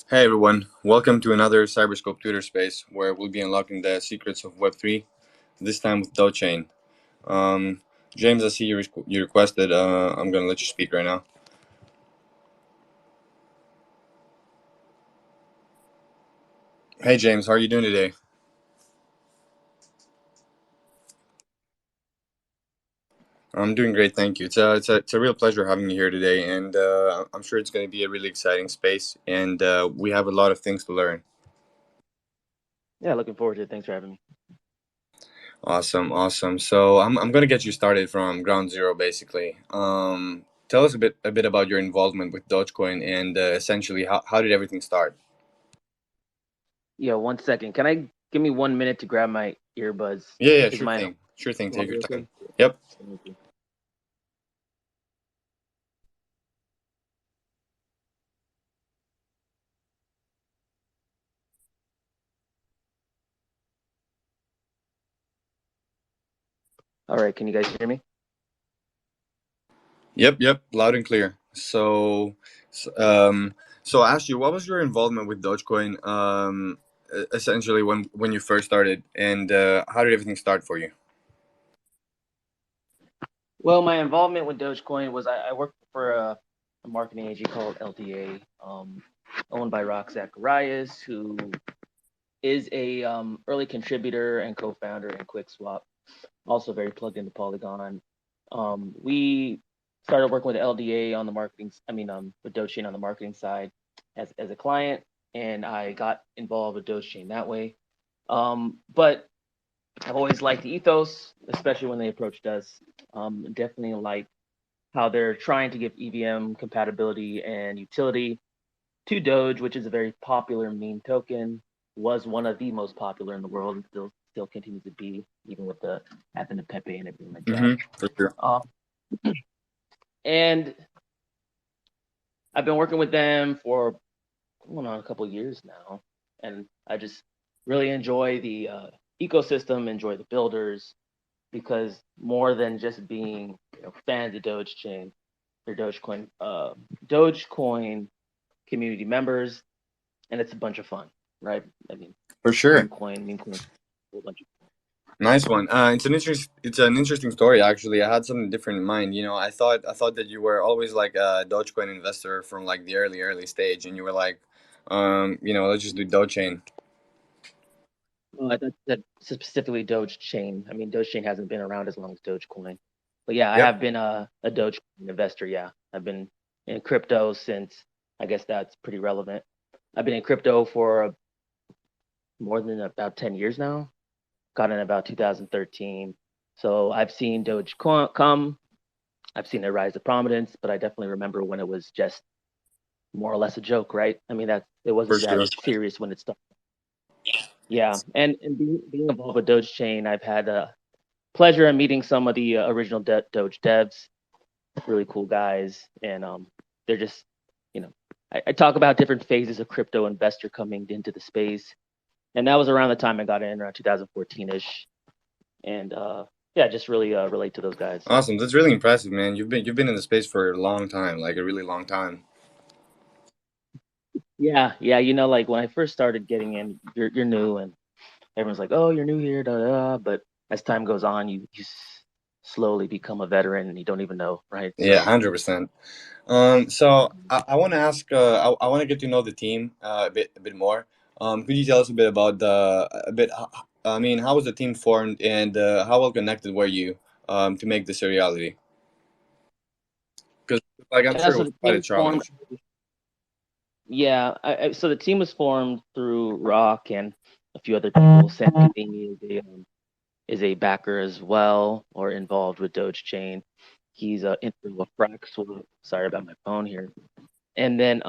Hey everyone, welcome to another Cyberscope Twitter space where we'll be unlocking the secrets of Web3, this time with Dogechain. Um, James, I see you requested. I'm going to let you speak right now. Hey James, how are you doing today? I'm doing great, thank you. It's a real pleasure having you here today, and I'm sure it's going to be a really exciting space, and we have a lot of things to learn. Yeah, looking forward to it. Thanks for having me. Awesome, awesome. So I'm going to get you started from ground zero, basically. Tell us a bit about your involvement with Dogecoin and essentially how did everything start? Yeah, 1 second. Can I give me 1 minute to grab my earbuds? Yeah, yeah, Is sure my thing. Sure thing. Take your audio time. okay? Yep. Thank you. All right, can you guys hear me? Yep, yep. Loud and clear. So I asked you, what was your involvement with Dogecoin, essentially when you first started, and how did everything start for you? Well, my involvement with Dogecoin was I worked for a marketing agency called LDA, owned by Rock Zacharias, who is a early contributor and co-founder in QuickSwap, also very plugged into Polygon. We started working with LDA on the marketing, with Dogechain on the marketing side as a client, and I got involved with Dogechain that way. But I've always liked the ethos, especially when they approached us. Definitely like how they're trying to give EVM compatibility and utility to Doge, which is a very popular meme token, was one of the most popular in the world, and still continues to be, even with the advent of Pepe and everything like that. Mm-hmm. For sure. Um, and I've been working with them for going on a couple of years now, and I just really enjoy the ecosystem, enjoy the builders, because more than just being fans of Dogechain or Dogecoin community members, and it's a bunch of fun, right? I mean, For sure. meme coin, a whole bunch of Nice one. It's an interesting story actually. I had something different in mind. I thought that you were always like a Dogecoin investor from like the early stage, and you were like, let's just do Dogechain. Well, I thought that specifically Dogechain. I mean, Dogechain hasn't been around as long as Dogecoin. But yeah, I Yep. have been a Dogecoin investor. Yeah, I've been in crypto since, I guess that's pretty relevant. I've been in crypto for more than about 10 years now. Got in about 2013. So I've seen come, I've seen it rise to prominence, but I definitely remember when it was just more or less a joke, right? I mean, that it For wasn't that sure. serious when it started. Yeah, and being involved with Dogechain, I've had pleasure in meeting some of the original Doge devs, really cool guys, and they're just, you know, I talk about different phases of crypto investor coming into the space, and that was around the time I got in, around 2014 ish, and yeah, just really relate to those guys. Awesome. That's really impressive, man. You've been in the space for a long time, like a really long time. Yeah, yeah, like when I first started getting in, you're new, and everyone's like, "Oh, you're new here," da da. Da. But as time goes on, slowly become a veteran, and you don't even know, right? Yeah, So 100%. So I want to ask. I want to get to know the team a bit more. Could you tell us a bit about a bit? I mean, how was the team formed, and how well connected were you to make this a reality? Because, like, I'm yeah, sure it so was the quite team a was formed. challenge. Yeah, so the team was formed through Rock and a few other people. Sam Kadimi is a backer as well, or involved with Dogechain. He's a integral of Frax. Sorry about my phone here. And then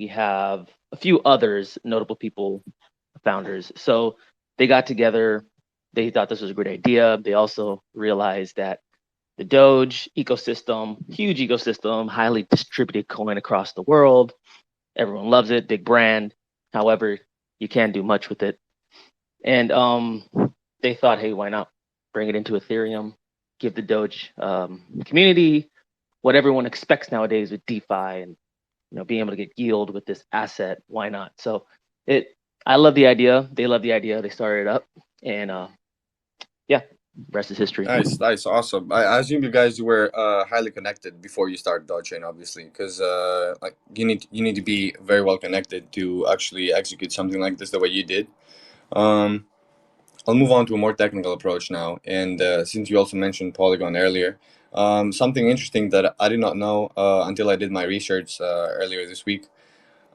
we have a few others, notable people, founders. So they got together. They thought this was a great idea. They also realized that the Doge ecosystem, huge ecosystem, highly distributed coin across the world. Everyone loves it, big brand. However, you can't do much with it. And they thought, hey, why not bring it into Ethereum, give the Doge community what everyone expects nowadays with DeFi and being able to get yield with this asset, why not? So it, I love the idea. They love the idea. They started it up, and yeah, rest is history. Nice, nice, awesome. I assume you guys were highly connected before you started Dogechain, obviously, because like you need to be very well connected to actually execute something like this the way you did. Um, I'll move on to a more technical approach now, and since you also mentioned Polygon earlier, something interesting that I did not know until I did my research earlier this week.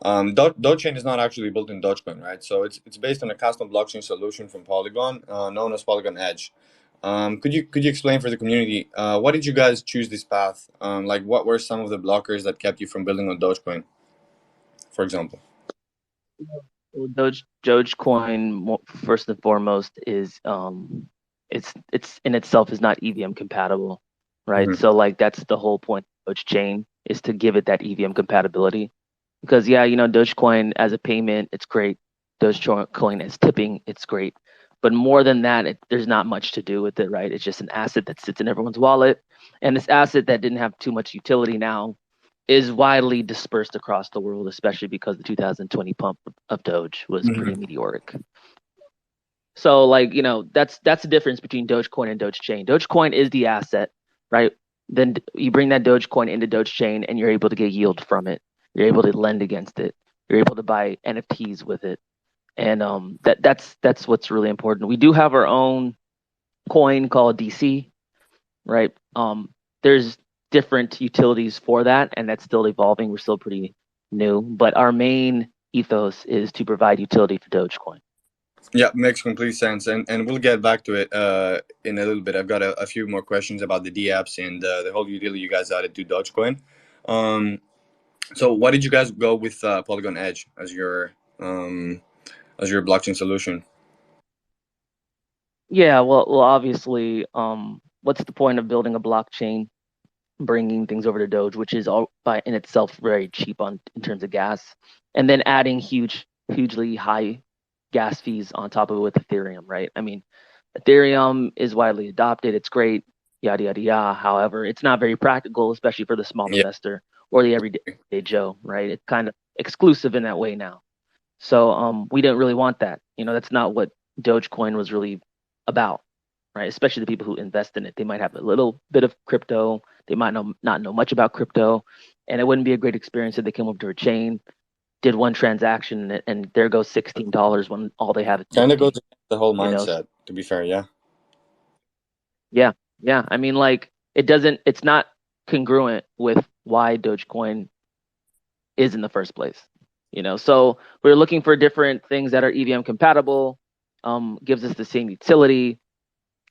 Dogechain is not actually built in Dogecoin, right? So it's based on a custom blockchain solution from Polygon, known as Polygon Edge. Could you explain for the community why did you guys choose this path? Like, what were some of the blockers that kept you from building on Dogecoin, for example? Well, Dogecoin, first and foremost, is it's in itself is not EVM compatible, right? Hmm. So like that's the whole point of Dogechain, is to give it that EVM compatibility. Because yeah, Dogecoin as a payment, it's great. Dogecoin as tipping, it's great. But more than that, there's not much to do with it, right? It's just an asset that sits in everyone's wallet, and this asset that didn't have too much utility now is widely dispersed across the world, especially because the 2020 pump of Doge was pretty Hmm. meteoric. So like, that's the difference between Dogecoin and Dogechain. Dogecoin is the asset, right? Then you bring that Dogecoin into Dogechain and you're able to get yield from it. You're able to lend against it. You're able to buy NFTs with it. And that's what's really important. We do have our own coin called DC, right? There's different utilities for that, and that's still evolving. We're still pretty new, but our main ethos is to provide utility for Dogecoin. Yeah, makes complete sense, and we'll get back to it in a little bit. I've got a few more questions about the D apps and the whole utility you guys added to Dogecoin. Um, so, why did you guys go with Polygon Edge um, as your blockchain solution? Yeah, well, obviously, what's the point of building a blockchain, bringing things over to Doge, which is all by in itself very cheap on in terms of gas, and then adding hugely high gas fees on top of it with Ethereum, right? I mean, Ethereum is widely adopted. It's great, yada, yada, yada. However, it's not very practical, especially for the small Yeah, investor or the everyday Joe, right? It's kind of exclusive in that way now. So we didn't really want that. That's not what Dogecoin was really about, right? Especially the people who invest in it. They might have a little bit of crypto. They might not know much about crypto. And it wouldn't be a great experience if they came over to a chain, did one transaction, and there goes $16 when all they have is kind of goes 15. against the whole You know, mindset. To be fair, yeah. Yeah, yeah. I mean, like it's not congruent with why Dogecoin is in the first place. So we're looking for different things that are EVM compatible, gives us the same utility,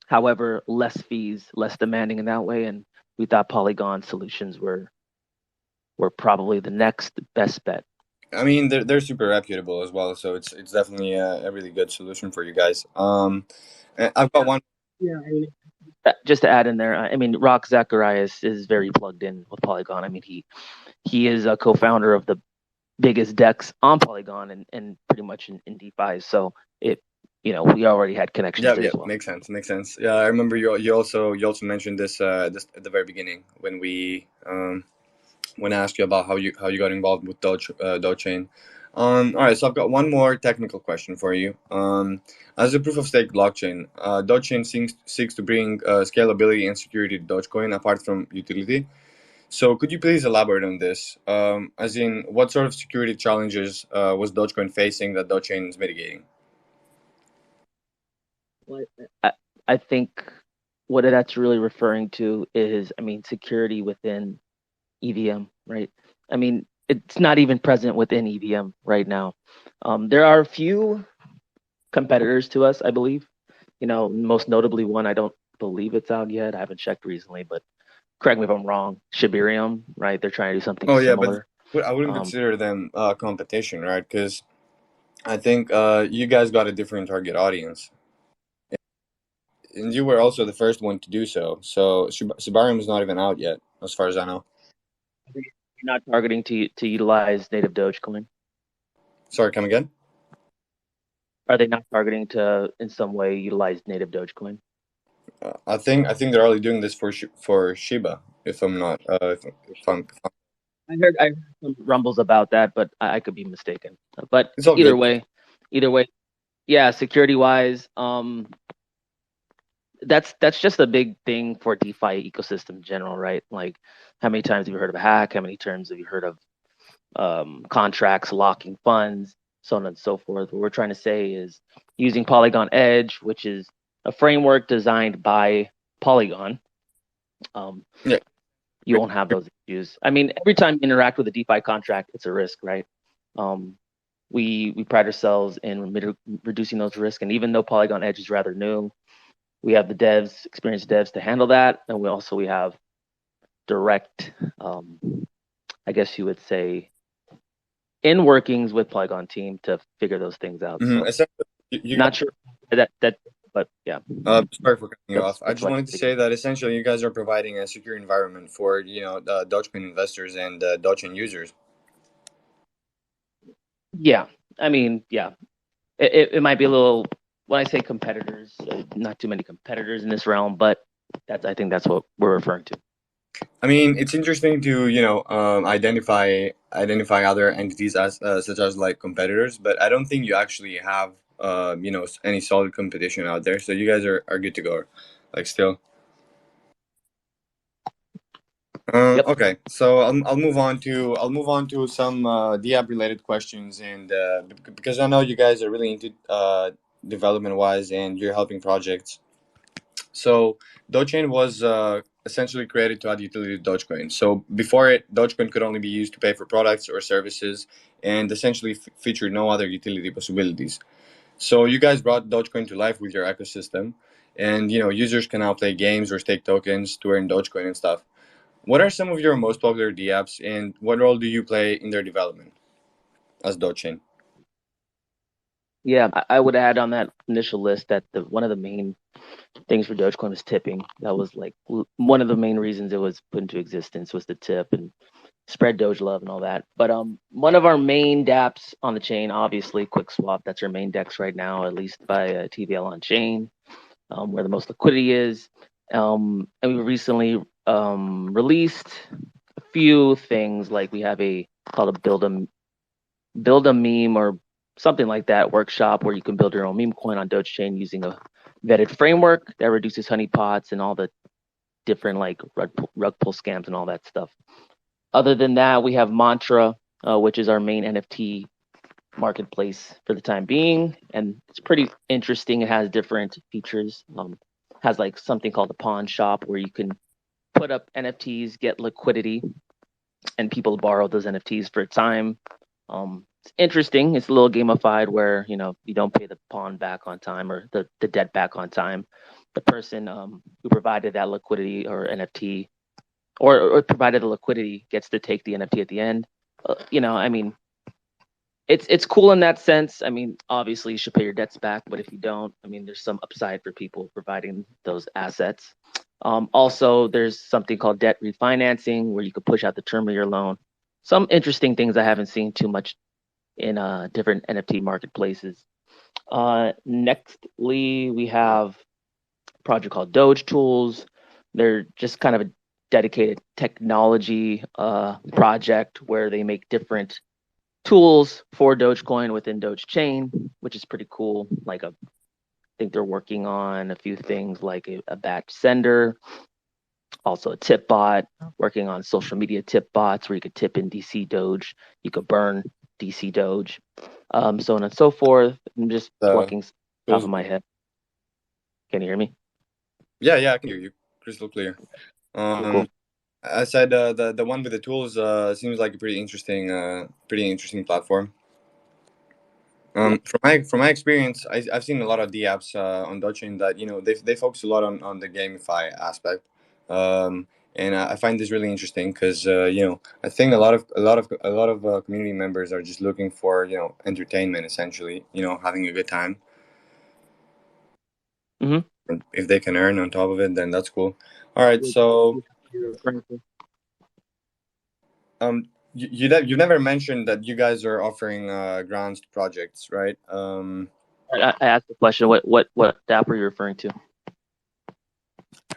however, less fees, less demanding in that way. And we thought Polygon solutions were probably the next best bet. I mean, they're super reputable as well, so it's definitely a really good solution for you guys. And I've got one. Yeah, I mean, just to add in there, I mean, Rock Zacharias is very plugged in with Polygon. I mean, he is a co-founder of the biggest decks on Polygon and pretty much in DeFi. So we already had connections Yeah, there yeah, as well. makes sense, makes sense. Yeah, I remember you also mentioned this at the very beginning when I asked you about how you got involved with Dogechain. All right, so I've got one more technical question for you. As a proof of stake blockchain, Dogechain seeks to bring scalability and security to Dogecoin apart from utility. So could you please elaborate on this? As in, what sort of security challenges was Dogecoin facing that Dogechain is mitigating? Well, I think what that's really referring to is, I mean, security within EVM, right? I mean, it's not even present within EVM right now. There are a few competitors to us, I believe. Most notably one, I don't believe it's out yet. I haven't checked recently, but correct me if I'm wrong. Shibarium, right? They're trying to do something Oh yeah, but similar. I wouldn't Um, consider them competition, right? Because I think you guys got a different target audience, and you were also the first one to do so. So Shibarium is not even out yet, as far as I know. you're not targeting to utilize native Dogecoin. Sorry, come again? Are they not targeting to in some way utilize native Dogecoin? I think they're only doing this for for Shiba, if I'm not if I'm I heard some rumbles about that, but I could be mistaken. But It's all either good. way, either way, yeah, security wise, that's just a big thing for DeFi ecosystem in general, right? Like, how many times have you heard of a hack? How many times have you heard of contracts locking funds, so on and so forth? What we're trying to say is using Polygon Edge, which is a framework designed by Polygon. Um, Yeah. you won't have those issues. I mean, every time you interact with a DeFi contract, it's a risk, right? Um, we pride ourselves in reducing those risks, and even though Polygon Edge is rather new, we have the devs, experienced devs to handle that, and we have direct, I guess you would say, in workings with Polygon team to figure those things out. So Essentially, you guys, not sure that, but yeah, sorry for cutting you off. I that's just what wanted to I get. say that essentially you guys are providing a secure environment for Dogecoin investors and Dogechain users. Yeah, I mean, yeah, it might be a little. When I say competitors, not too many competitors in this realm, but that's I think that's what we're referring to. I mean, it's interesting to identify other entities as such as like competitors, but I don't think you actually have any solid competition out there. So you guys are good to go, like still. Yep. Okay, so I'll move on to some DApp related questions, and because I know you guys are really into development wise, and you're helping projects. So Dogechain was essentially created to add utility to Dogecoin. So before it, Dogecoin could only be used to pay for products or services, and essentially featured no other utility possibilities. So you guys brought Dogecoin to life with your ecosystem, and users can now play games or stake tokens to earn Dogecoin and stuff. What are some of your most popular DApps, and what role do you play in their development as Dogechain? Yeah, I would add on that initial list that the one of the main things for Dogecoin was tipping. That was like one of the main reasons it was put into existence was the tip and spread Doge love and all that. But one of our main DApps on the chain, obviously QuickSwap. That's our main DEX right now, at least by TVL on chain, where the most liquidity is. And we recently released a few things like we have a called a build a meme or something like that workshop where you can build your own meme coin on Dogechain using a vetted framework that reduces honeypots and all the different like rug pull scams and all that stuff. Other than that, we have Mantra, which is our main NFT marketplace for the time being, and it's pretty interesting. It has different features. Has like something called a pawn shop where you can put up NFTs, get liquidity, and people borrow those NFTs for a time. It's interesting. It's a little gamified where you don't pay the pawn back on time or the debt back on time. The person who provided that liquidity or NFT or provided the liquidity gets to take the NFT at the end. I mean, it's cool in that sense. I mean, obviously you should pay your debts back, but if you don't, I mean, there's some upside for people providing those assets. Also, there's something called debt refinancing where you could push out the term of your loan. Some interesting things I haven't seen too much in different NFT marketplaces. Nextly, we have a project called Doge Tools. They're just kind of a dedicated technology project where they make different tools for Dogecoin within Dogechain, which is pretty cool. Like I think they're working on a few things like a batch sender, also a tip bot, working on social media tip bots where you could tip in DC Doge, you could burn DC Doge, so on and so forth. I'm just The plucking top tools. of my head. Can you hear me? Yeah, yeah, I can hear you crystal clear. Cool, cool. Um, I said the one with the tools seems like a pretty interesting platform. Yeah. From my experience, I've seen a lot of the apps on Dogecoin that they focus a lot on the gamify aspect, and I find this really interesting because I think a lot of community members are just looking for entertainment essentially, having a good time. Mm-hmm. And if they can earn on top of it, then that's cool. All right, so you've never mentioned that you guys are offering grants to projects, right? I asked the question. What app are you referring to?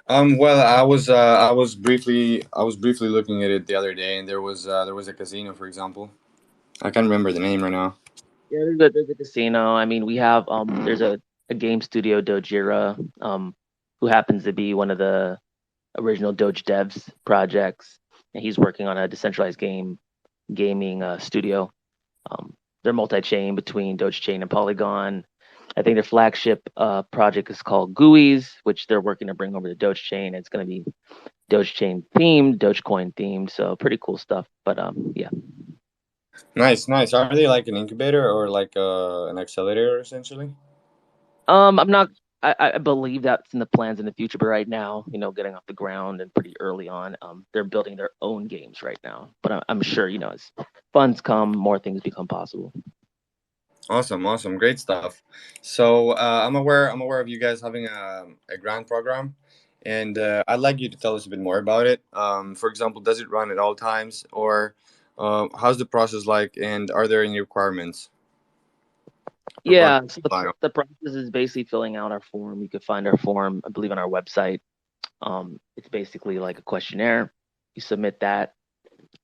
Well, I was briefly looking at it the other day, and there was a casino, for example. I can't remember the name right now. Yeah, there's a casino. I mean, we have there's a game studio, Dojira, who happens to be one of the original Doge devs projects, and he's working on a decentralized gaming studio. Um, they're multi-chain between Dogechain and Polygon. I think their flagship project is called GUIs, which they're working to bring over to Dogechain. It's going to be Dogechain themed, Dogecoin themed, so pretty cool stuff. But yeah. Nice, nice. Are they like an incubator or like an accelerator, essentially? I'm not. I believe that's in the plans in the future, but right now, getting off the ground and pretty early on, they're building their own games right now. But I'm sure, as funds come, more things become possible. Awesome, awesome, great stuff. So I'm aware of you guys having a grant program, and I'd like you to tell us a bit more about it. For example, does it run at all times, or how's the process like, and are there any requirements for project Yeah, so the, file? the process is basically filling out our form. You could find our form, I believe, on our website. It's basically like a questionnaire. You submit that,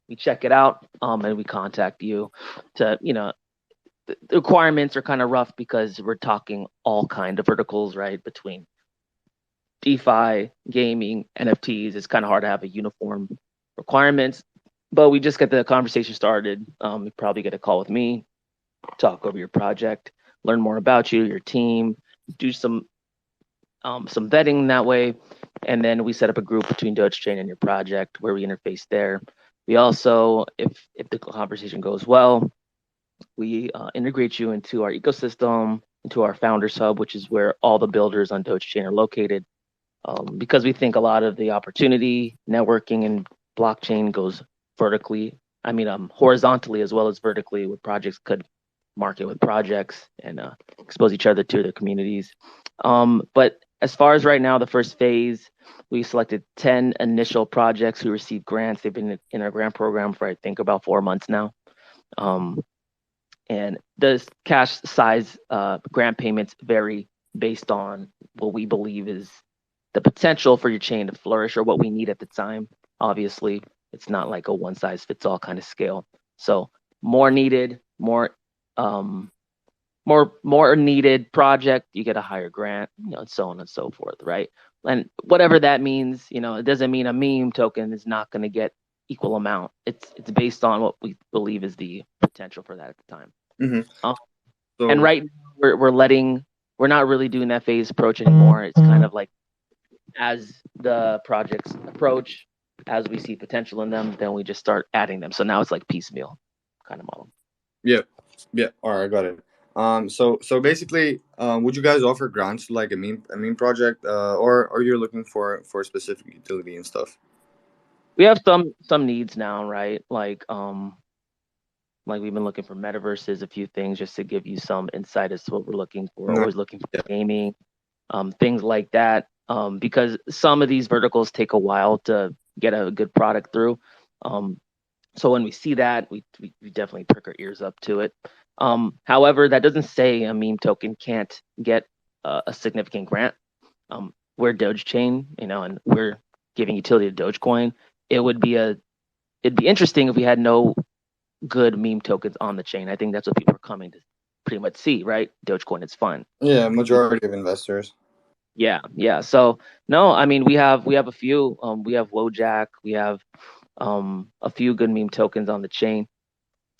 we check it out, and we contact you to, the requirements are kind of rough because we're talking all kind of verticals, right? Between DeFi, gaming, NFTs, it's kind of hard to have a uniform requirements. But we just get the conversation started. You probably get a call with me, talk over your project, learn more about you, your team, do some vetting that way, and then we set up a group between Dogechain and your project where we interface there. We also, if the conversation goes well, we integrate you into our ecosystem, into our Founders Hub, which is where all the builders on Dogechain are located. Because we think a lot of the opportunity, networking, and blockchain goes vertically. I mean, horizontally as well as vertically, where projects could market with projects and expose each other to their communities. But as far as right now, the first phase, we selected 10 initial projects who received grants. They've been in our grant program for, I think, about 4 months now. Um, and the cash size grant payments vary based on what we believe is the potential for your chain to flourish or what we need at the time. Obviously, it's not like a one size fits all kind of scale. So more needed, um, more needed project, you get a higher grant, and so on and so forth, right? And whatever that means, it doesn't mean a meme token is not going to get equal amount. It's based on what we believe is the potential for that at the time. Hmm. Um, and So right now we're not really doing that phase approach anymore. It's kind of like as the projects approach, as we see potential in them, then we just start adding them. So now it's like piecemeal kind of model. yeah, yeah. All right, I got it. So basically, would you guys offer grants to like a meme project, or you're looking for specific utility and stuff? We have some needs now, right? Like we've been looking for metaverses, a few things just to give you some insight as to what we're looking for. No. Always looking for Yeah. gaming, things like that. Because some of these verticals take a while to get a good product through. Um, so when we see that, we definitely prick our ears up to it. However, that doesn't say a meme token can't get a significant grant. We're Dogechain, and we're giving utility to Dogecoin. It would be it'd be interesting if we had no good meme tokens on the chain. I think that's what people are coming to pretty much see, right? Dogecoin is fun. Yeah, majority of investors. Yeah, yeah. So no, I mean we have a few. We have Wojak, we have a few good meme tokens on the chain.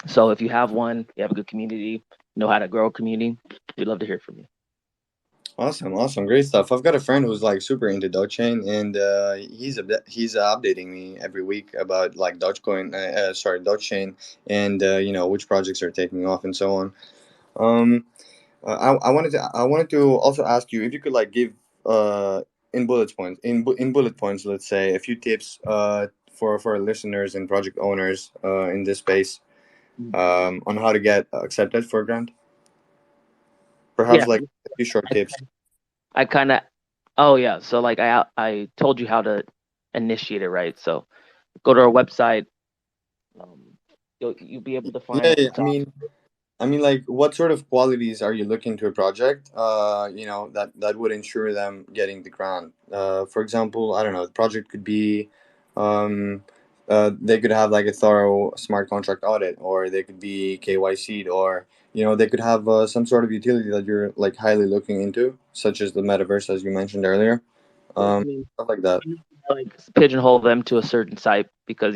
So if you have one, you have a good community, know how to grow a community, we'd love to hear from you. Awesome, awesome, great stuff. I've got a friend who's like super into Dogechain, and he's updating me every week about like Dogechain, and which projects are taking off and so on. Um, I wanted to also ask you if you could like give in bullet points, let's say a few tips for our listeners and project owners in this space on how to get accepted for a grant. Yeah, Perhaps like a few short tips. I kind of. Oh yeah, so like I told you how to initiate it, right? So go to our website. Um, you'll be able to find Yeah, at the yeah. top. I mean, like, what sort of qualities are you looking to a project? That would ensure them getting the grant. For example, I don't know, the project could be, um, they could have like a thorough smart contract audit, or they could be KYC'd, or they could have some sort of utility that you're like highly looking into, such as the metaverse, as you mentioned earlier, Yeah, I um, mean, stuff like that. you need to, like pigeonhole them to a certain site because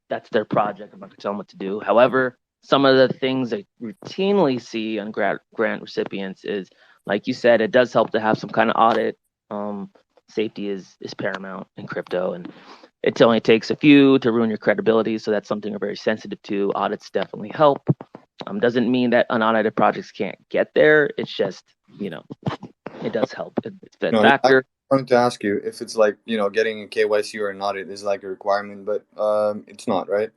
that's their project. I'm not gonna tell them what to do. However, some of the things I routinely see on grant recipients is, like you said, it does help to have some kind of audit. Um, Safety is paramount in crypto, and it only takes a few to ruin your credibility. So that's something we're very sensitive to. Audits definitely help. Doesn't mean that unaudited projects can't get there. It's just, you know, it does help. It's been a No, yeah, I factor. wanted to ask you if it's like getting a KYC or an audit is like a requirement, but it's not, right?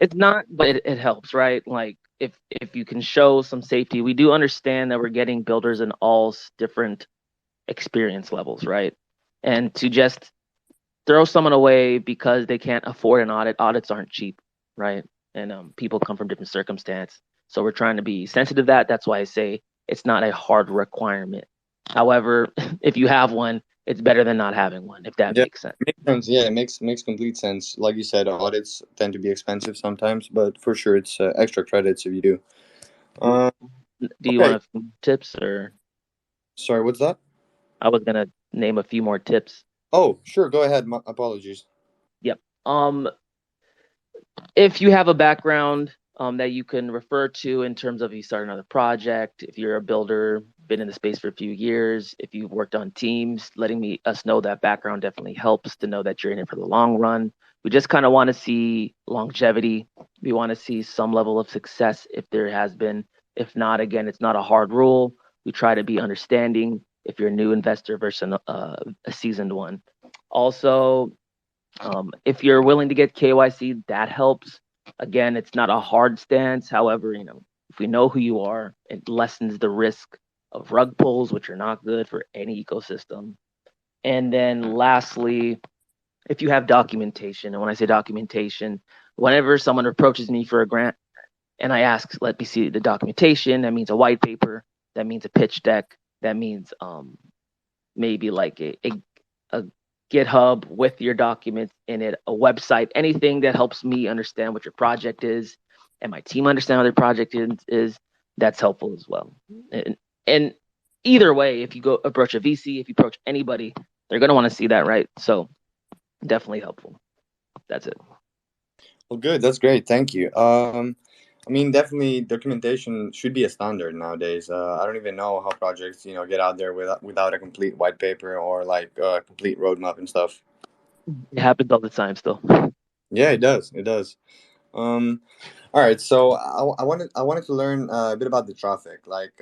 It's not, but it helps, right? Like if you can show some safety, we do understand that we're getting builders in all different experience levels, right? And to just throw someone away because they can't afford an audit, audits aren't cheap, right? And people come from different circumstances, so we're trying to be sensitive to that. That's why I say it's not a hard requirement. However, if you have one, it's better than not having one, if that Yeah, makes sense. makes sense. Yeah, it makes complete sense. Like you said, audits tend to be expensive sometimes, but for sure it's extra credits if you do. Yeah. Uh, Do you okay. want a few tips, or Sorry, what's that? I was gonna name a few more tips. Oh, sure. Go ahead. My apologies. Yep. If you have a background that you can refer to in terms of you start another project, if you're a builder, been in the space for a few years, if you've worked on teams, letting us know that background definitely helps to know that you're in it for the long run. We just kind of want to see longevity. We want to see some level of success if there has been. If not, again, it's not a hard rule. We try to be understanding if you're a new investor versus a seasoned one. Also, if you're willing to get KYC, that helps. Again, it's not a hard stance. However, if we know who you are, it lessens the risk of rug pulls, which are not good for any ecosystem. And then lastly, if you have documentation, and when I say documentation, whenever someone approaches me for a grant and I ask, let me see the documentation, that means a white paper, that means a pitch deck, that means maybe like a GitHub with your documents in it, a website, anything that helps me understand what your project is and my team understand what their project is that's helpful as well. And either way, if you go approach a VC, if you approach anybody, they're going to want to see that, right? So definitely helpful. That's it. Well, good. That's great. Thank you. I mean, definitely documentation should be a standard nowadays. I don't even know how projects, get out there without a complete white paper or like a complete roadmap and stuff. It happens all the time still. Yeah, it does. It does. Um, all right. So I wanted to learn a bit about the traffic. Like,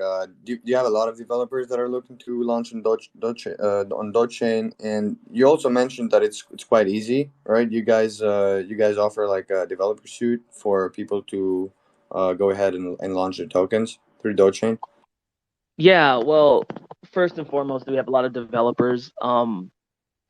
do you have a lot of developers that are looking to launch on on Dogechain? And you also mentioned that it's quite easy, right? You guys offer like a developer suite for people to go ahead and launch their tokens through Dogechain. Yeah, well, first and foremost, we have a lot of developers.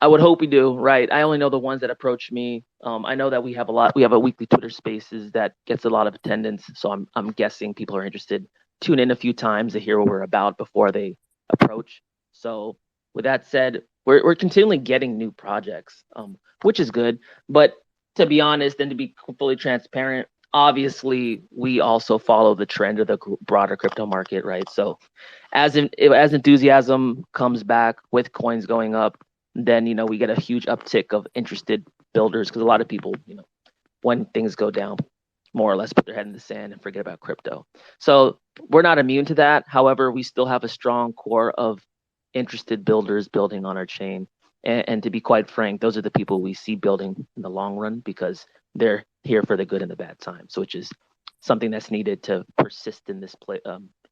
I would hope we do, right? I only know the ones that approach me. I know that we have a lot. We have a weekly Twitter Spaces that gets a lot of attendance, so I'm guessing people are interested. Tune in a few times to hear what we're about before they approach. So with that said, we're continually getting new projects, which is good. But to be honest and to be fully transparent, obviously we also follow the trend of the broader crypto market, right? So as enthusiasm comes back with coins going up, then we get a huge uptick of interested builders because a lot of people, when things go down, more or less put their head in the sand and forget about crypto. So we're not immune to that. However, we still have a strong core of interested builders building on our chain. And to be quite frank, those are the people we see building in the long run because they're here for the good and the bad times, which is something that's needed to persist in this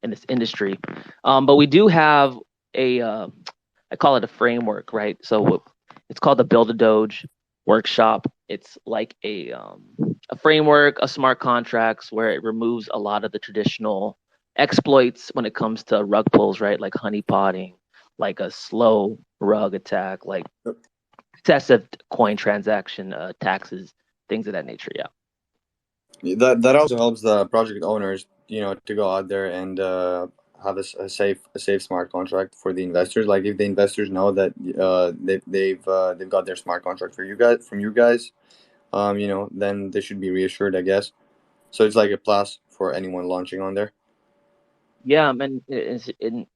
in this industry. But we do have I call it a framework, right? So it's called the Build a Doge workshop. It's like a framework of smart contracts where it removes a lot of the traditional exploits when it comes to rug pulls, right? Like honeypotting, like a slow rug attack, like excessive coin transaction taxes, things of that nature. Yeah. That also helps the project owners, to go out there and have a safe smart contract for the investors. Like if the investors know that they've got their smart contract for you guys from you guys, then they should be reassured, I guess. So it's like a plus for anyone launching on there. Yeah, and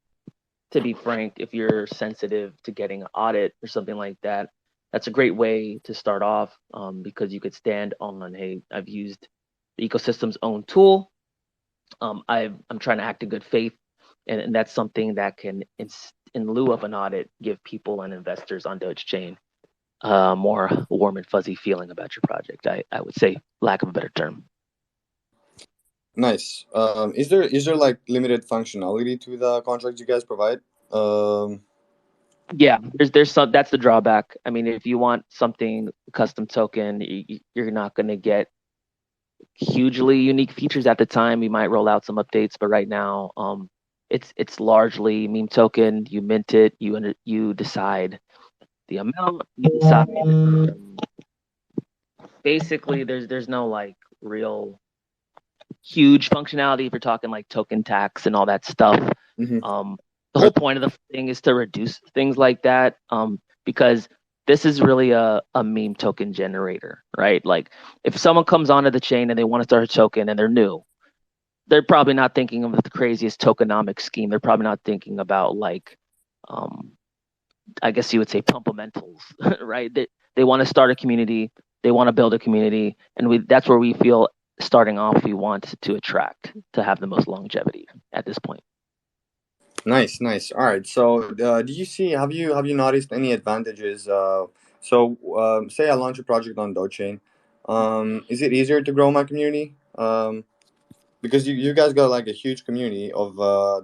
to be frank, if you're sensitive to getting an audit or something like that, that's a great way to start off, because you could stand on, hey, I've used the ecosystem's own tool. I'm trying to act in good faith, and that's something that can, in lieu of an audit, give people and investors on Dogechain more warm and fuzzy feeling about your project. I would say, lack of a better term. Nice. Is there like limited functionality to the contracts you guys provide? Um, Yeah, there's some, that's the drawback. I mean, if you want something custom token, you're not going to get hugely unique features at the time. You might roll out some updates, but right now, it's largely meme token. You mint it, you decide the amount, you decide. Basically, there's no like real huge functionality if you're talking like token tax and all that stuff. mhm. Um, the whole point of the thing is to reduce things like that, because this is really a meme token generator, right? Like if someone comes onto the chain and they want to start a token and they're new, they're probably not thinking of the craziest tokenomic scheme. They're probably not thinking about like, um, I guess you would say pumpamentals, right? They want to start a community, they want to build a community, and that's where we feel starting off we want to attract to have the most longevity at this point. Nice, nice. All right. So, do you see? Have you noticed any advantages? Say I launch a project on Dogechain. Is it easier to grow my community? Because you guys got like a huge community of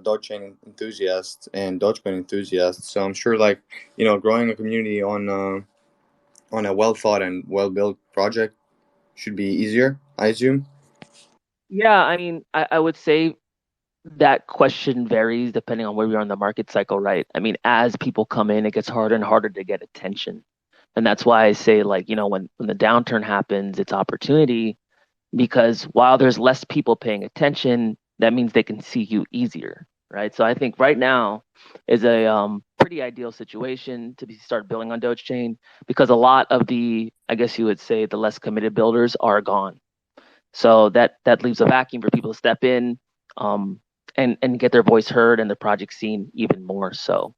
Dogechain enthusiasts and Dogecoin enthusiasts. So I'm sure like growing a community on a well thought and well built project should be easier, I assume. Yeah, I mean, I would say that question varies depending on where we are in the market cycle, right? I mean, as people come in, it gets harder and harder to get attention. And that's why I say, like, when the downturn happens, it's opportunity, because while there's less people paying attention, that means they can see you easier, right? So I think right now is a pretty ideal situation to be start building on Dogechain, because a lot of the, I guess you would say, the less committed builders are gone. So that leaves a vacuum for people to step in, um, and get their voice heard and their project seen even more. So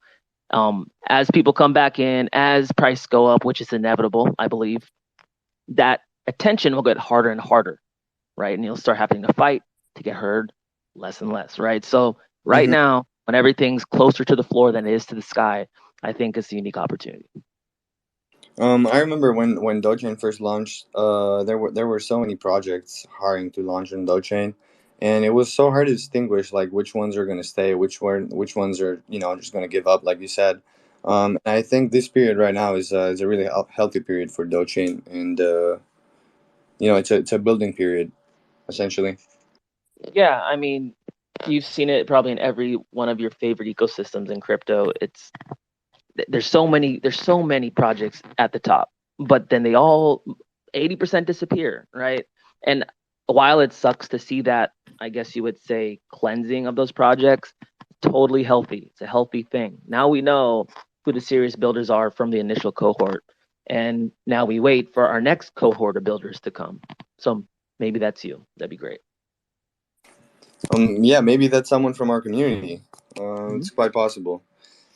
as people come back in, as price go up, which is inevitable, I believe, that attention will get harder and harder, right? And you'll start having to fight to get heard less and less, right? So right Mm-hmm. now, when everything's closer to the floor than it is to the sky, I think it's a unique opportunity. I remember when Dogechain first launched, there were so many projects hiring to launch on Dogechain, and it was so hard to distinguish like which ones are going to stay, which ones are just going to give up, like you said. And I think this period right now is a really healthy period for Dogechain, and it's a building period essentially. Yeah, I mean, you've seen it probably in every one of your favorite ecosystems in crypto. There's so many projects at the top, but then they all 80% disappear, right? And while it sucks to see that, I guess you would say, cleansing of those projects, totally healthy. It's a healthy thing. Now we know who the serious builders are from the initial cohort, and now we wait for our next cohort of builders to come. So maybe that's you. That'd be great. Yeah, maybe that's someone from our community. Mhm. It's quite possible.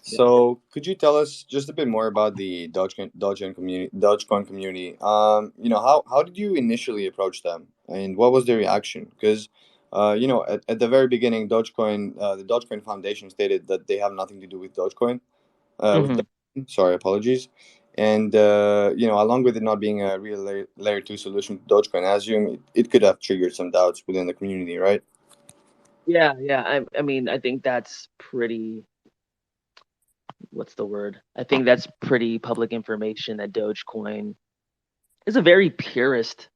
Yeah. So, could you tell us just a bit more about the Dogecoin community? How did you initially approach them, and what was their reaction? Because, at the very beginning, the Dogecoin Foundation stated that they have nothing to do with Dogecoin. With Hmm. Dogecoin, sorry, apologies. And along with it not being a real layer two solution to Dogecoin, I assume it could have triggered some doubts within the community, right? Yeah, yeah. I mean, I think that's pretty, what's the word? I think that's pretty public information that Dogecoin is a very purist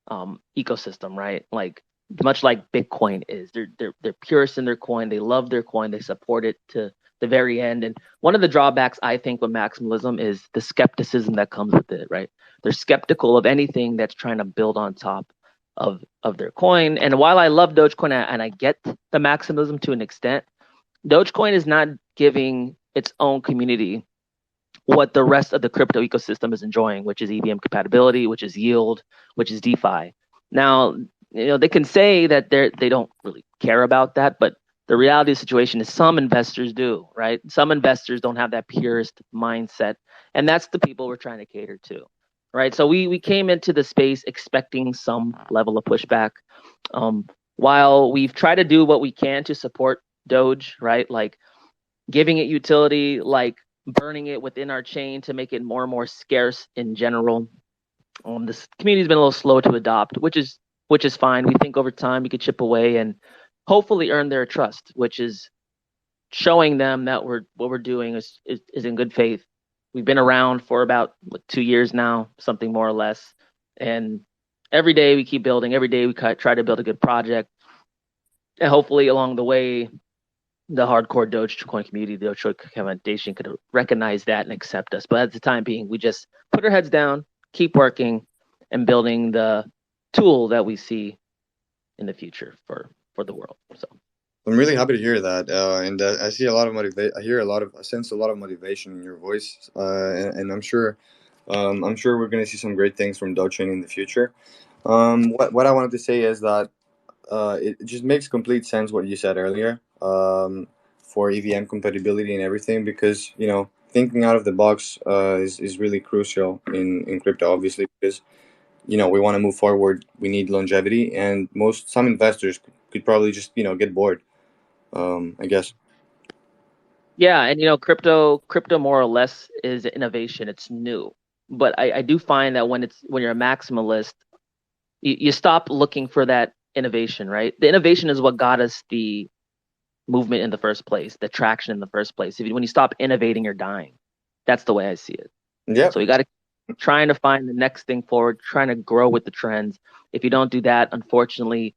ecosystem, right? Like much like Bitcoin is. They're purists in their coin. They love their coin. They support it to the very end. And one of the drawbacks I think with maximalism is the skepticism that comes with it, right? They're skeptical of anything that's trying to build on top of their coin. And while I love Dogecoin and I get the maximalism to an extent, Dogecoin is not giving its own community what the rest of the crypto ecosystem is enjoying, which is EVM compatibility, which is yield, which is DeFi. Now, they can say that they don't really care about that, but the reality of the situation is some investors do, right? Some investors don't have that purist mindset, and that's the people we're trying to cater to, right? So we came into the space expecting some level of pushback. Um, while we've tried to do what we can to support Doge, right? Like giving it utility, like burning it within our chain to make it more and more scarce in general. This community's been a little slow to adopt, which is fine. We think over time we could chip away and hopefully earn their trust, which is showing them that what we're doing is in good faith. We've been around for about 2 years now, something more or less, and every day we keep building. Every day we try to build a good project, and hopefully along the way the hardcore Dogecoin community, the Dogecoin Foundation, could recognize that and accept us. But at the time being, we just put our heads down, keep working, and building the tool that we see in the future for the world. So I'm really happy to hear that, and I see a lot of motivation. I sense a lot of motivation in your voice, and I'm sure we're gonna see some great things from Dogechain in the future. What I wanted to say is that it just makes complete sense what you said earlier, for EVM compatibility and everything, because thinking out of the box is really crucial in crypto, obviously, because we want to move forward. We need longevity, and some investors could probably just get bored. I guess. yeah, and crypto more or less is innovation. It's new, but I do find that when you're a maximalist, you stop looking for that innovation, right? The innovation is what got us the movement in the first place, the traction in the first place. When you stop innovating, you're dying. That's the way I see it. Yep. So you got to trying to find the next thing forward, trying to grow with the trends. If you don't do that, unfortunately,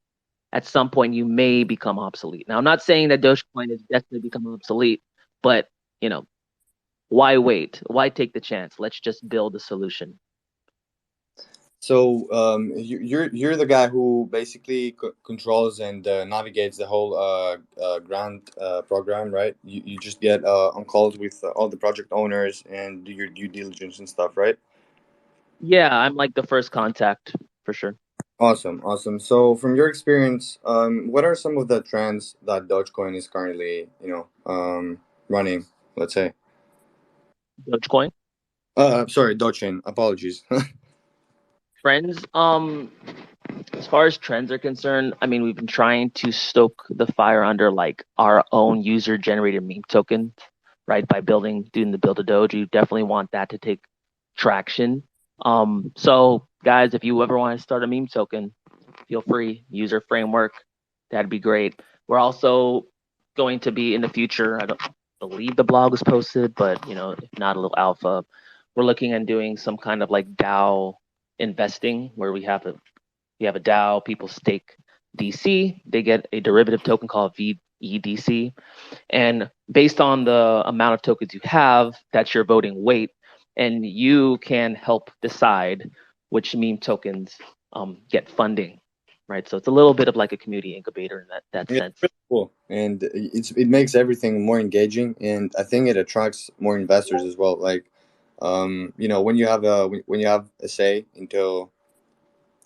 at some point you may become obsolete. Now, I'm not saying that Dogecoin is destined to become obsolete, but you know, why wait? Why take the chance? Let's just build a solution. So you're the guy who basically controls and navigates the whole grant program, right? You just get on calls with all the project owners and do your due diligence and stuff, right? Yeah, I'm like the first contact for sure. Awesome, awesome. So from your experience, what are some of the trends that Dogecoin is currently, running? Let's say. Dogecoin. Sorry, Dogechain. Apologies. Trends. As far as trends are concerned, I mean, we've been trying to stoke the fire under like our own user generated meme token, right? By doing the build a Doge. You definitely want that to take traction. So guys, if you ever want to start a meme token, feel free. User framework, that'd be great. We're also going to be in the future. I don't believe the blog was posted, but if not, a little alpha. We're looking at doing some kind of like DAO investing where we have a DAO, people stake DC, they get a derivative token called VEDC. And based on the amount of tokens you have, that's your voting weight. And you can help decide which meme tokens get funding, right? So it's a little bit of like a community incubator in that Yeah, sense. really cool, and it makes everything more engaging, and I think it attracts more investors as well. Like, when you have a say into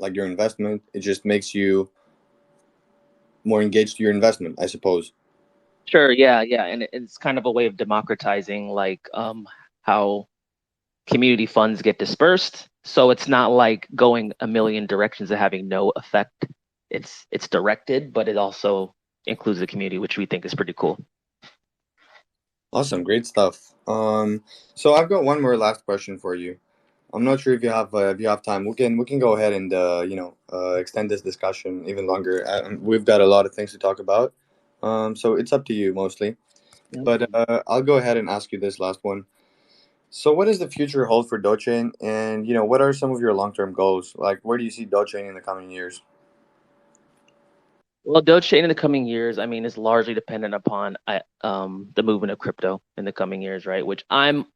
like your investment, it just makes you more engaged to your investment, I suppose. Sure, yeah, yeah. And it's kind of a way of democratizing like how community funds get dispersed. So it's not like going a million directions and having no effect. It's directed, but it also includes the community, which we think is pretty cool. Awesome, great stuff. So I've got one more last question for you. I'm not sure if you have time. We can go ahead and extend this discussion even longer. We've got a lot of things to talk about. So it's up to you mostly. Yeah. But I'll go ahead and ask you this last one. So, what does the future hold for Dogechain, and what are some of your long-term goals? Like, where do you see Dogechain in the coming years? Well, Dogechain in the coming years, I mean, is largely dependent upon the movement of crypto in the coming years, right? Which I'm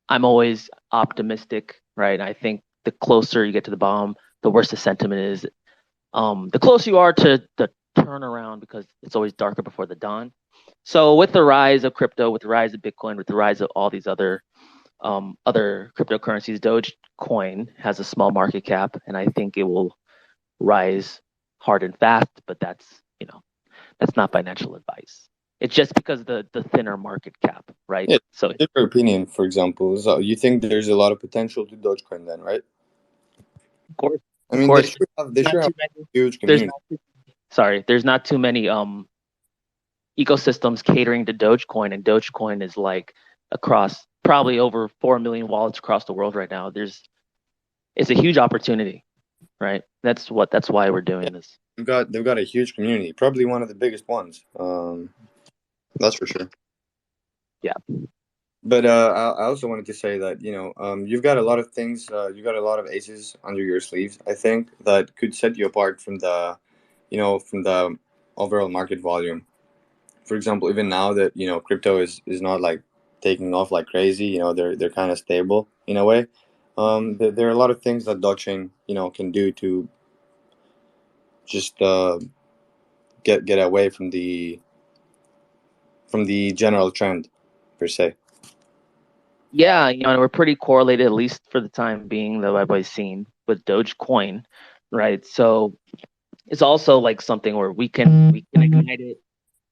always optimistic, right? I think the closer you get to the bomb, the worse the sentiment is. The closer you are to the turnaround, because it's always darker before the dawn. So with the rise of crypto, with the rise of Bitcoin, with the rise of all these other cryptocurrencies, Dogecoin has a small market cap, and I think it will rise hard and fast. But that's not financial advice. It's just because of the thinner market cap, right? Yeah, So of in your opinion, for example, so you think there's a lot of potential to Dogecoin then, right? course, I of mean, they course, sure have they not sure have too many. a huge There's community. not too, sorry, there's not too many ecosystems catering to Dogecoin, and Dogecoin is like across probably over 4 million wallets across the world right now. It's a huge opportunity, right? That's why we're Yeah, doing this. they've got a huge community, probably one of the biggest ones. That's for sure. Yeah. But I also wanted to say that you've got a lot of things. You got a lot of aces under your sleeves. I think that could set you apart from the overall market volume. For example, even now that crypto is not like taking off like crazy. They're kind of stable in a way. There are a lot of things that Dogechain can do to just get away from the general trend per se. Yeah, and we're pretty correlated, at least for the time being, though I've seen with Dogecoin, right? So it's also like something where we can ignite it.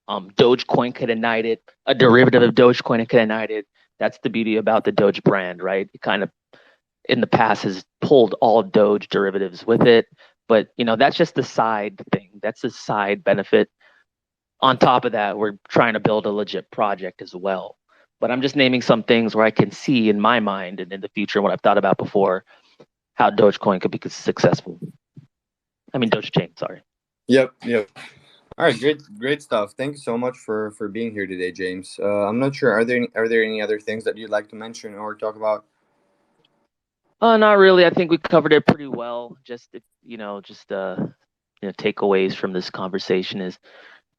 Dogecoin could ignite it. A derivative of Dogecoin could ignite it. That's the beauty about the Doge brand, right? It kind of in the past has pulled all Doge derivatives with it, but that's just the side thing. That's a side benefit. On top of that, we're trying to build a legit project as well. But I'm just naming some things where I can see in my mind and in the future what I've thought about before how Dogecoin could be successful. I mean Dogechain, sorry. Yep, yep. All right, great stuff. Thank you so much for being here today, James. I'm not sure. Are there any other things that you'd like to mention or talk about? Not really. I think we covered it pretty well. Just takeaways from this conversation is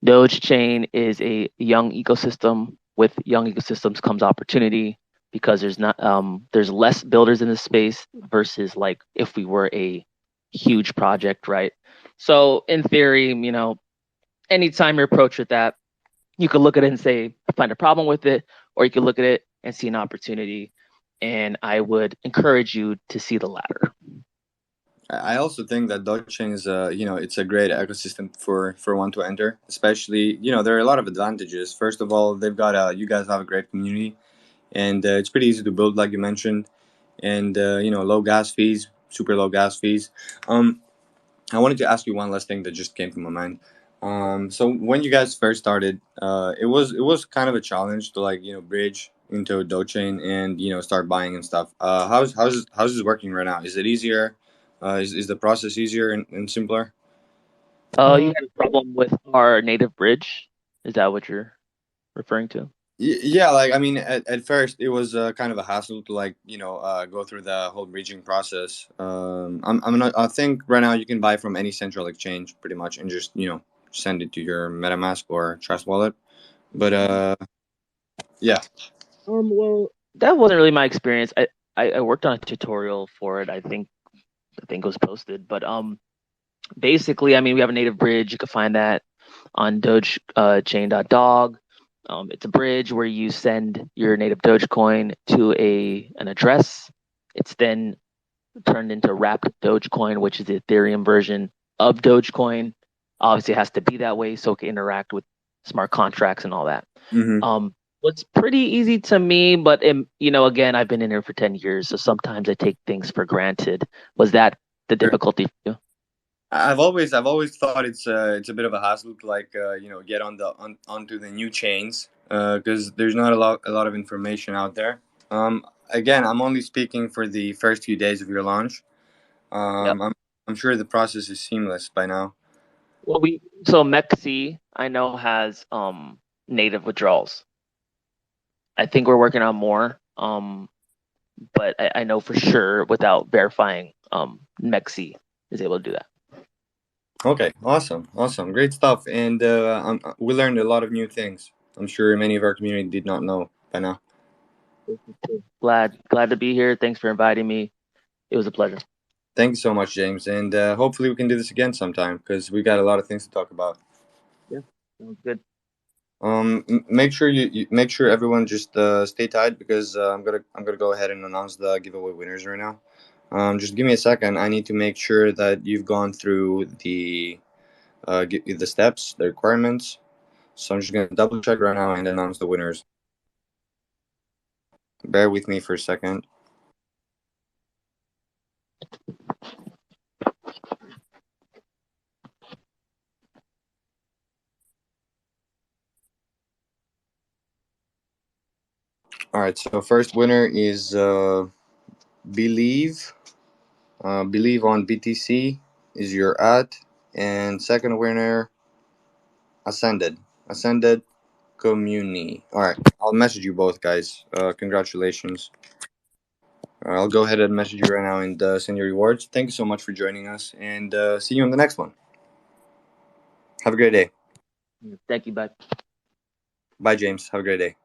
Dogechain is a young ecosystem. With young ecosystems comes opportunity because there's less builders in this space versus like if we were a huge project, right? So in theory, anytime you approach with that, you could look at it and say, find a problem with it, or you could look at it and see an opportunity. And I would encourage you to see the latter. I also think that blockchain is it's a great ecosystem for one to enter. Especially, there are a lot of advantages. First of all, you guys have a great community, and it's pretty easy to build, like you mentioned, and low gas fees, super low gas fees. Um, I wanted to ask you one last thing that just came to my mind. So when you guys first started, it was kind of a challenge to like bridge into Dogechain and start buying and stuff. How's this working right now? Is it easier? Is the process easier and simpler? You had a problem with our native bridge. Is that what you're referring to? Yeah, like I mean, at first it was kind of a hassle to like go through the whole bridging process. I'm not. I think right now you can buy from any central exchange pretty much and just send it to your MetaMask or Trust Wallet. But yeah. Well, that wasn't really my experience. I worked on a tutorial for it. I think it was posted, but basically, I mean, we have a native bridge. You can find that on Dogechain.dog. It's a bridge where you send your native Dogecoin to an address. It's then turned into wrapped Dogecoin, which is the Ethereum version of Dogecoin. Obviously, it has to be that way so it can interact with smart contracts and all that. Hmm. What's pretty easy to me, but again, I've been in here for 10 years, so sometimes I take things for granted. Was that the difficulty for you? I've always thought it's a bit of a hassle to like get onto the new chains because there's not a lot of information out there. Again, I'm only speaking for the first few days of your launch. Yep. I'm sure the process is seamless by now. Well, so Mexi I know has native withdrawals. I think we're working on more. But I know for sure without verifying, Mexi is able to do that. Okay, awesome, great stuff, and we learned a lot of new things. I'm sure many of our community did not know by now. Glad to be here. Thanks for inviting me. It was a pleasure. Thank you so much, James, and hopefully we can do this again sometime because we got a lot of things to talk about. Yeah, sounds good. Make sure you make sure everyone just stay tight because I'm gonna go ahead and announce the giveaway winners right now. Just give me a second. I need to make sure that you've gone through the steps, the requirements. So I'm just gonna double check right now and announce the winners. Bear with me for a second. All right. So first winner is Believe. Believe on BTC is your ad, and second winner Ascended. Ascended Community. All right. I'll message you both, guys. Congratulations. I'll go ahead and message you right now and send your rewards. Thank you so much for joining us, and see you on the next one. Have a great day. Thank you, bye. Bye, James. Have a great day.